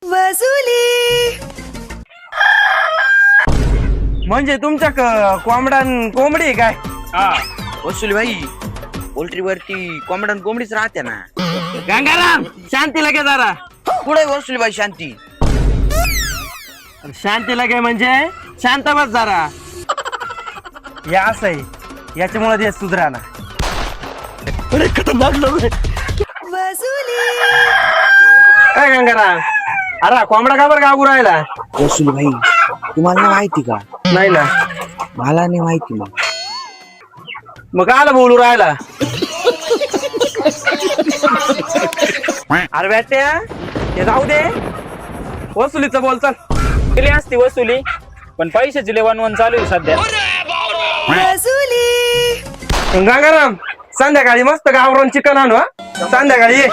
वसुली म्हणजे तुमच्या कोंबडी आहे काय? हा वसुली भाई पोल्ट्री वरती कोंबडीच राहते ना. गंगाराम शांती लगे जरा. कुठे वसुली भाई शांती? शांती लगे म्हणजे शांत बस जरा. हे असं आहे, याच्यामुळे ते सुधरा ना. वसुली काय गंगाराम, अरे कोंबडा का बरं गागू राहिला? वसुली भाई तुम्हाला नाही माहिती का? नाही ना. मला नाही माहिती. मग काला बोलू राहिला? अरे बेट्या ते जाऊ दे, वसुलीचं बोल चल. केली असती वसुली, पण पैशाची लेवाण चालू आहे सध्या. वसुली गंगाराम संध्याकाळी मस्त गावरान चिकन आणू हा. संध्याकाळी ये.